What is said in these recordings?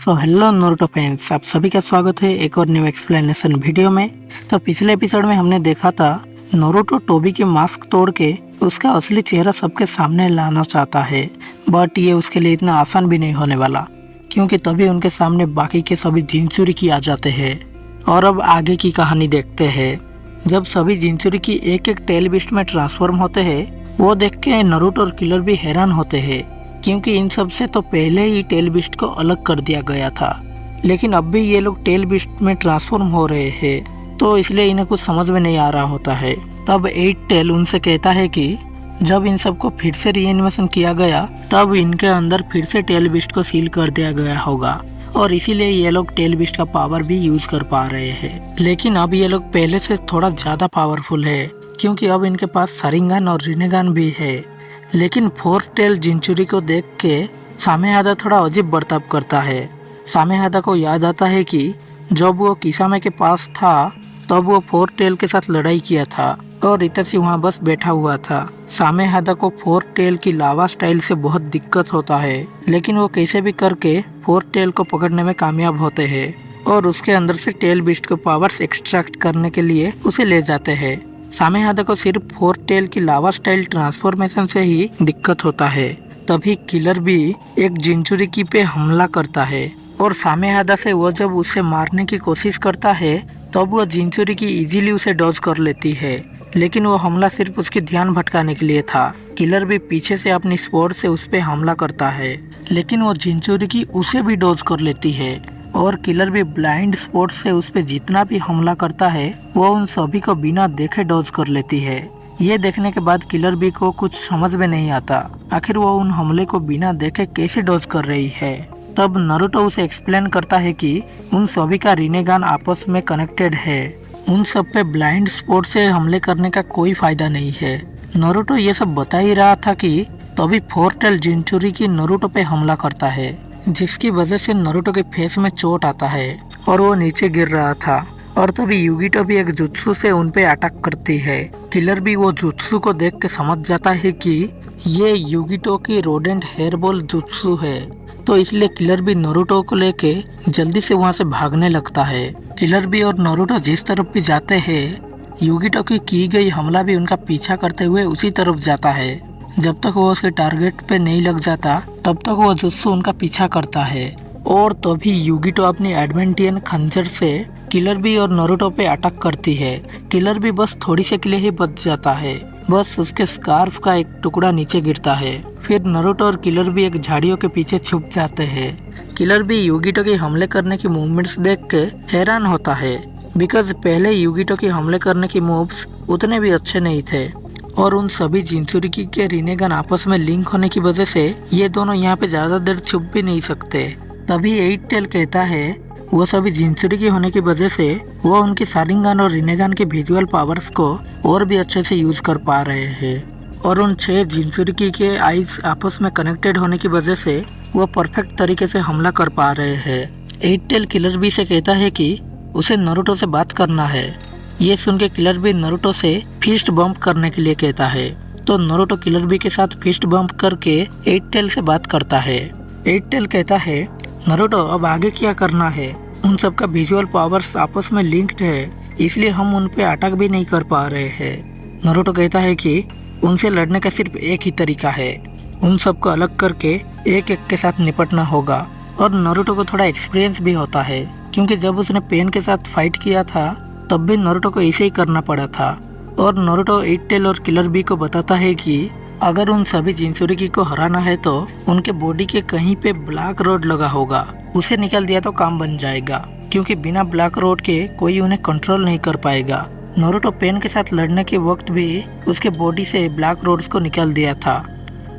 Hello Naruto fans, आप सभी का स्वागत है एक और न्यू एक्सप्लेनेशन वीडियो में। तो पिछले एपिसोड में हमने देखा था नारुतो टोबी की मास्क तोड़ के उसका असली चेहरा सबके सामने लाना चाहता है, बट ये उसके लिए इतना आसान भी नहीं होने वाला, क्योंकि तभी उनके सामने बाकी के सभी जिन्चुरिकी आ जाते हैं। और अब आगे की कहानी देखते हैं। जब सभी जिन्चुरिकी एक एक टेल बीस्ट में ट्रांसफॉर्म होते हैं, वो देख के नारुतो और किलर भी हैरान होते हैं, क्योंकि इन सब से तो पहले ही टेल बीस्ट को अलग कर दिया गया था, लेकिन अब भी ये लोग टेल बीस्ट में ट्रांसफॉर्म हो रहे हैं, तो इसलिए इन्हें कुछ समझ में नहीं आ रहा होता है। तब एट टेल उनसे कहता है कि जब इन सबको फिर से रीएनिमेशन किया गया, तब इनके अंदर फिर से टेल बीस्ट को सील कर दिया गया होगा, और इसीलिए ये लोग टेल बीस्ट का पावर भी यूज कर पा रहे हैं। लेकिन अब ये लोग पहले से थोड़ा ज्यादा पावरफुल है, क्योंकि अब इनके पास शारिंगन और रिनेगन भी है। लेकिन फोर्थ टेल जिन्चुरी को देख के सामेहादा थोड़ा अजीब बर्ताव करता है। सामेहादा को याद आता है कि जब वो किसामे के पास था, तब वो फोर्थ टेल के साथ लड़ाई किया था और इताची वहाँ बस बैठा हुआ था। सामेहादा को फोर्थ टेल की लावा स्टाइल से बहुत दिक्कत होता है, लेकिन वो कैसे भी करके फोर्थ टेल को पकड़ने में कामयाब होते हैं और उसके अंदर से टेल बीस्ट को पावर्स एक्सट्रैक्ट करने के लिए उसे ले जाते हैं। सामेहादा को सिर्फ फोर्थ टेल की लावा स्टाइल ट्रांसफॉर्मेशन से ही दिक्कत होता है। तभी किलर भी एक जिन्चुरिकी पे हमला करता है, और सामेहादा से वो जब उसे मारने की कोशिश करता है, तब वो जिन्चुरिकी इजीली उसे डॉज कर लेती है। लेकिन वो हमला सिर्फ उसकी ध्यान भटकाने के लिए था। किलर भी पीछे से अपनी स्पोर्ट से उस पे हमला करता है, लेकिन वो जिन्चुरिकी उसे भी डॉज कर लेती है, और किलर भी ब्लाइंड स्पोर्ट से उस पे जितना भी हमला करता है, वो उन सभी को बिना देखे डॉज कर लेती है। ये देखने के बाद किलर बी को कुछ समझ में नहीं आता, आखिर वो उन हमले को बिना देखे कैसे डॉज कर रही है। तब नारुतो उसे एक्सप्लेन करता है कि उन सभी का रिनेगन आपस में कनेक्टेड है, उन सब पे ब्लाइंड स्पोर्ट से हमले करने का कोई फायदा नहीं है। नारुतो ये सब बता ही रहा था कि तभी फोर्थ टेल जिन्चुरिकी नारुतो पे हमला करता है, जिसकी वजह से नारुतो के फेस में चोट आता है और वो नीचे गिर रहा था। और तभी युगिटो भी एक जुत्सु से उन पे अटैक करती है। किलर भी वो जुत्सु को देख के समझ जाता है कि ये युगिटो की रोडेंट हेयरबॉल जुत्सु है, तो इसलिए किलर भी नारुतो को लेके जल्दी से वहाँ से भागने लगता है। किलर भी और नारुतो जिस तरफ भी जाते हैं, युगिटो की गई हमला भी उनका पीछा करते हुए उसी तरफ जाता है। जब तक वो उसके टारगेट पे नहीं लग जाता, तब तक वो जुत्सु उनका पीछा करता है। और तभी युगिटो अपनी एडवेंटियन खंजर से किलर बी और नारुतो पे अटैक करती है। किलर बी बस थोड़ी से के लिए ही बच जाता है, बस उसके स्कार्फ का एक टुकड़ा नीचे गिरता है। फिर नारुतो और किलर बी एक झाड़ियों के पीछे छुप जाते हैं। किलर बी युगिटो के हमले करने की मूवमेंट्स देख के हैरान होता है, बिकॉज पहले युगिटो के हमले करने की मूव्स उतने भी अच्छे नहीं थे, और उन सभी जिन्चुरिकी के रिनेगन आपस में लिंक होने की वजह से ये दोनों यहाँ पे ज्यादा देर छुप भी नहीं सकते। तभी एट टेल कहता है वो सभी जिन्चुरिकी होने की वजह से वो उनकी शारिंगन और रिनेगन के विजुअल पावर्स को और भी अच्छे से यूज कर पा रहे हैं, और उन 6 जिन्चुरिकी के आईज आपस में कनेक्टेड होने की वजह से वो परफेक्ट तरीके से हमला कर पा रहे हैं। एट टेल किलर बी से कहता है कि उसे नारुतो से बात करना है। ये सुन के किलर बी नारुतो से फिस्ट बम्प करने के लिए कहता है, तो नारुतो किलर बी के साथ फिस्ट बम्प करके एट टेल से बात करता है। एट टेल कहता है नारुतो अब आगे क्या करना है, उन सब का विजुअल पावर्स आपस में लिंक्ड है, इसलिए हम उन पे अटैक भी नहीं कर पा रहे हैं। नारुतो कहता है कि उनसे लड़ने का सिर्फ एक ही तरीका है, उन सबको अलग करके एक एक के साथ निपटना होगा। और नारुतो को थोड़ा एक्सपीरियंस भी होता है, क्योंकि जब उसने पेन के साथ फाइट किया था, तब भी नारुतो को ऐसे ही करना पड़ा था। और नारुतो एट टेल और किलर बी को बताता है कि अगर उन सभी जिन्चुरिकी को हराना है, तो उनके बॉडी के कहीं पे ब्लैक रोड लगा होगा, उसे निकाल दिया तो काम बन जाएगा, क्योंकि बिना ब्लैक रोड के कोई उन्हें कंट्रोल नहीं कर पाएगा। नारुतो पेन के साथ लड़ने के वक्त भी उसके बॉडी से ब्लैक रोड्स को निकाल दिया था,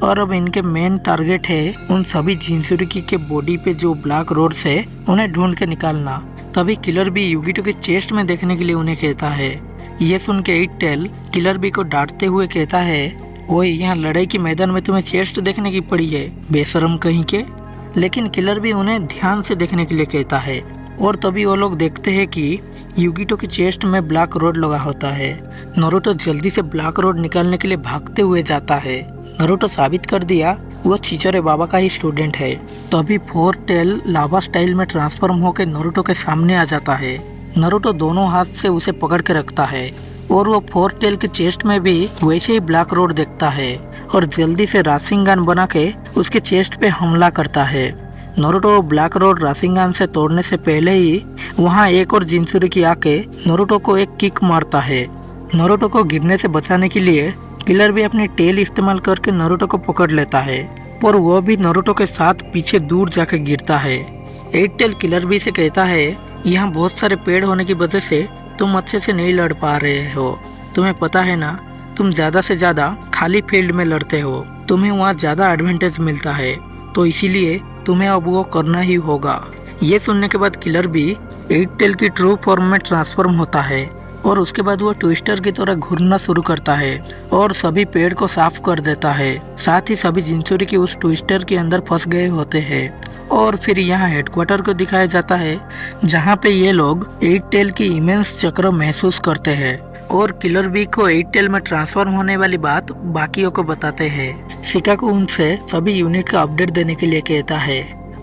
और अब इनके मेन टारगेट है उन सभी जिन्चुरिकी के बॉडी पे जो ब्लैक रोड्स है, उन्हें ढूंढ के निकालना। तभी किलर बी युगिटो के चेस्ट में देखने के लिए उन्हें कहता है। ये सुन के एट टेल किलर बी को डांटते हुए कहता है, ओए यहाँ लड़ाई के मैदान में तुम्हें चेस्ट देखने की पड़ी है, बेशरम कहीं के। लेकिन किलर भी उन्हें ध्यान से देखने के लिए कहता है, और तभी वो लोग देखते हैं कि युगिटो के चेस्ट में ब्लैक रोड लगा होता है। नारुतो जल्दी से ब्लैक रोड निकालने के लिए भागते हुए जाता है। नरूटो साबित कर दिया वो चिचोरे बाबा का ही स्टूडेंट है। तभी फोर टेल लावा स्टाइल में ट्रांसफॉर्म होकर नरूटो के सामने आ जाता है। नरूटो दोनों हाथ से उसे पकड़ के रखता है और वो फोर टेल के चेस्ट में भी वैसे ही ब्लैक रोड देखता है और जल्दी से राशिंगन बना के उसके चेस्ट पे हमला करता है। नरूटो ब्लैक रोड राशिंगन से तोड़ने से पहले ही वहाँ एक और जिन्चुरिकी आके नरूटो को एक किक मारता है। नरूटो को गिरने से बचाने के लिए किलर भी अपनी टेल इस्तेमाल करके नरूटो को पकड़ लेता है और वह भी नरूटो के साथ पीछे दूर जाकर गिरता है। एट टेल किलर भी से कहता है, यहाँ बहुत सारे पेड़ होने की वजह से तुम अच्छे से नहीं लड़ पा रहे हो। तुम्हें पता है ना, तुम ज्यादा से ज्यादा खाली फील्ड में लड़ते हो, तुम्हें वहाँ ज्यादा एडवांटेज मिलता है, तो इसीलिए तुम्हें अब वो करना ही होगा। ये सुनने के बाद किलर भी एट टेल की ट्रू फॉर्म में ट्रांसफॉर्म होता है और उसके बाद वो ट्विस्टर की तरह घूरना शुरू करता है और सभी पेड़ को साफ कर देता है। साथ ही सभी जिन्चुरिकी उस ट्विस्टर के अंदर फंस गए होते हैं। और फिर यहाँ हेडक्वार्टर को दिखाया जाता है जहाँ पे ये लोग एट टेल की इमेंस चक्र महसूस करते हैं और किलर बी को एट टेल में ट्रांसफॉर्म होने वाली बात बाकियों को बताते हैं। शिकागो उनसे सभी यूनिट का अपडेट देने के लिए कहता है।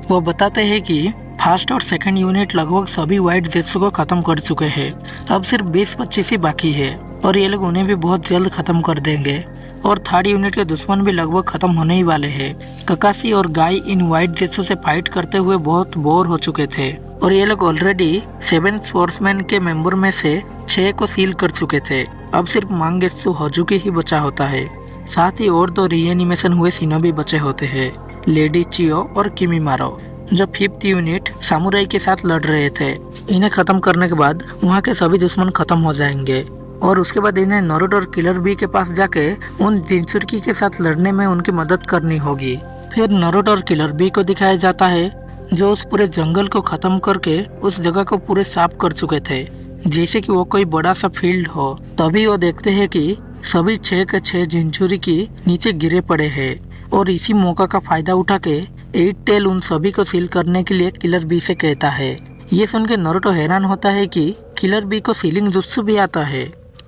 वो बताते हैं कि फर्स्ट और सेकंड यूनिट लगभग सभी व्हाइट जेट्स को खत्म कर चुके हैं, अब सिर्फ 20-25 ही बाकी है और ये लोग उन्हें भी बहुत जल्द खत्म कर देंगे। और थर्ड यूनिट के दुश्मन भी लगभग खत्म होने ही वाले हैं। ककाशी और गाई इन व्हाइट जेट्सों से फाइट करते हुए बहुत बोर हो चुके थे और ये लोग ऑलरेडी 7 स्पोर्ट्समैन के मेंबर में से 6 को सील कर चुके थे। अब सिर्फ मांगेत्सु होजुकी ही बचा होता है। साथ ही और 2 रीएनिमेशन हुए शिनोबी बचे होते हैं, लेडी चियो और किमीमारो, जो 5th यूनिट सामुराई के साथ लड़ रहे थे। इन्हें खत्म करने के बाद वहाँ के सभी दुश्मन खत्म हो जाएंगे और उसके बाद इन्हें नरूटो और किलर बी के पास जाके उन जिन्चुरिकी के साथ लड़ने में उनकी मदद करनी होगी। फिर नरूटो और किलर बी को दिखाया जाता है जो उस पूरे जंगल को खत्म करके उस जगह को पूरे साफ कर चुके थे, जैसे कि वो कोई बड़ा सा फील्ड हो। तभी वो देखते हैं कि सभी 6 के 6 जिन्चुरिकी नीचे गिरे पड़े हैं और इसी मौका का फायदा उठा के एट टेल उन सभी को सील करने के लिए किलर बी से कहता है। ये सुन के नरूटो हैरान होता है कि किलर बी को सीलिंग जुत्सु भी आता है।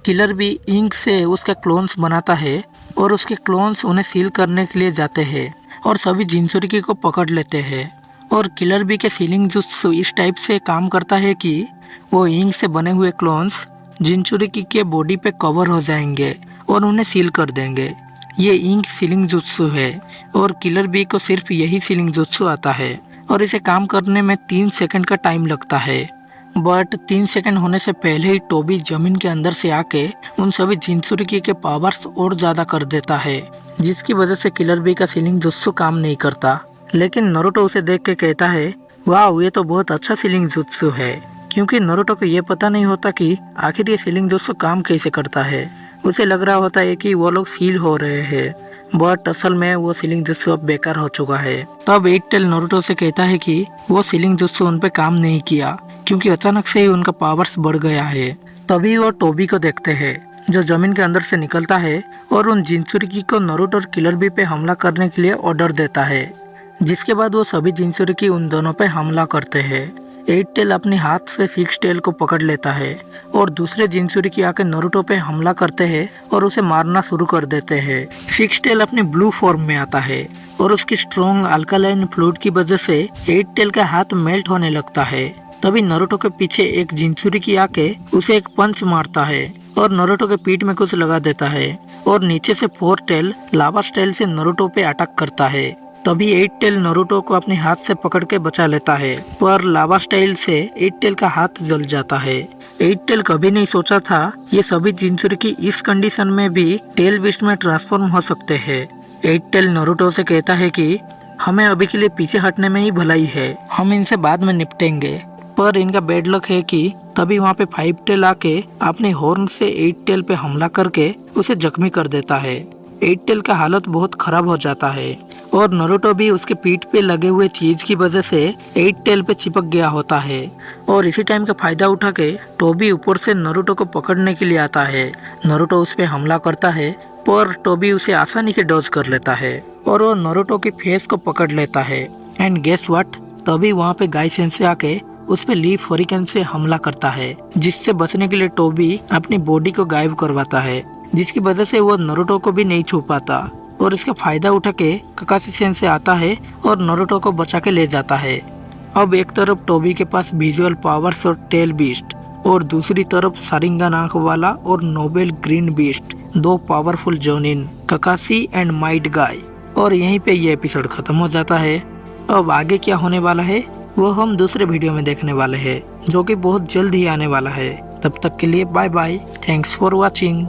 किलर बी इंक से उसके क्लोन्स बनाता है और उसके क्लोन्स उन्हें सील करने के लिए जाते हैं और सभी जिन्चुरिकी को पकड़ लेते हैं। और किलर बी के सीलिंग जुत्सु इस टाइप से काम करता है कि वो इंक से बने हुए क्लोन्स जिन्चुरिकी के बॉडी पे कवर हो जाएंगे और उन्हें सील कर देंगे। ये इंक सीलिंग जुत्सु है और किलर बी को सिर्फ यही सीलिंग जुत्सु आता है और इसे काम करने में 3 सेकंड का टाइम लगता है। बट 3 सेकंड होने से पहले ही टोबी जमीन के अंदर से आके उन सभी जिन्चुरिकी के पावर्स और ज्यादा कर देता है, जिसकी वजह से किलर बी का सीलिंग जुत्सु काम नहीं करता। लेकिन नरूटो उसे देख के कहता है, वाह ये तो बहुत अच्छा सीलिंग जुत्सु है, क्योंकि नरूटो को ये पता नहीं होता कि आखिर ये सीलिंग जुत्सु काम कैसे करता है। उसे लग रहा होता है कि वो लोग सील हो रहे हैं, बट असल में वो सीलिंग जुत्सु अब बेकार हो चुका है। तब एट टेल नरूटो से कहता है कि वो सीलिंग जुत्सु उन पे काम नहीं किया, क्योंकि अचानक से ही उनका पावर्स बढ़ गया है। तभी वो टोबी को देखते हैं जो जमीन के अंदर से निकलता है और उन जिन्चुरिकी को नरूटो और किलर बी पे हमला करने के लिए ऑर्डर देता है, जिसके बाद वो सभी जिन्चुरिकी उन दोनों पे हमला करते हैं। एट टेल अपने हाथ से 6 टेल को पकड़ लेता है और दूसरे जिन्चुरिकी आके नरूटो पे हमला करते हैं और उसे मारना शुरू कर देते हैं। 6 टेल अपने ब्लू फॉर्म में आता है और उसकी स्ट्रॉन्ग अल्कालाइन फ्लूइड की वजह से एट टेल का हाथ मेल्ट होने लगता है। तभी नरूटो के पीछे एक जिन्चुरिकी आके उसे एक पंच मारता है और नरूटो के पीठ में कुछ लगा देता है और नीचे से 4 टेल लावा स्टाइल से नरूटो पे अटैक करता है। तभी एट टेल नरूटो को अपने हाथ से पकड़ के बचा लेता है, पर लावा स्टाइल से एट टेल का हाथ जल जाता है। एट टेल कभी नहीं सोचा था ये सभी जिन्चुरिकी इस कंडीशन में भी टेल बीस्ट में ट्रांसफॉर्म हो सकते हैं। एट टेल नरूटो से कहता है कि हमें अभी के लिए पीछे हटने में ही भलाई है, हम इनसे बाद में निपटेंगे। पर इनका बैड लक है कि तभी वहाँ पे 5 टेल आके अपने हॉर्न से एट टेल पे हमला करके उसे जख्मी कर देता है। एट टेल का हालत बहुत खराब हो जाता है और नरूटो भी उसके पीठ पे लगे हुए चीज की वजह से एट टेल पे चिपक गया होता है। और इसी टाइम का फायदा उठा के टोबी ऊपर से नरूटो को पकड़ने के लिए आता है। नरूटो उस पे हमला करता है, पर टोबी उसे आसानी से डॉज कर लेता है और वो नरूटो की फेस को पकड़ लेता है। एंड गेस व्हाट, तभी वहाँ पे गाई सेंसे आके उस पे लीफ हरिकेन से हमला करता है, जिससे बचने के लिए टोबी अपनी बॉडी को गायब करवाता है, जिसकी वजह से वो नरूटो को भी नहीं छू पाता। और इसका फायदा उठा के काकाशी सेंसेई आता है और नारुतो को बचा के ले जाता है। अब एक तरफ टोबी के पास विजुअल पावर्स और टेल बीस्ट और दूसरी तरफ शारिंगन आंख वाला और नोबेल ग्रीन बीस्ट, दो powerful jonin, काकाशी and Might Guy. और यहीं पे ये एपिसोड खत्म हो जाता है। अब आगे क्या होने वाला है वो हम दूसरे वीडियो में देखने वाले हैं, जो कि बहुत जल्द ही आने वाला है। तब तक के लिए bye bye, thanks for watching.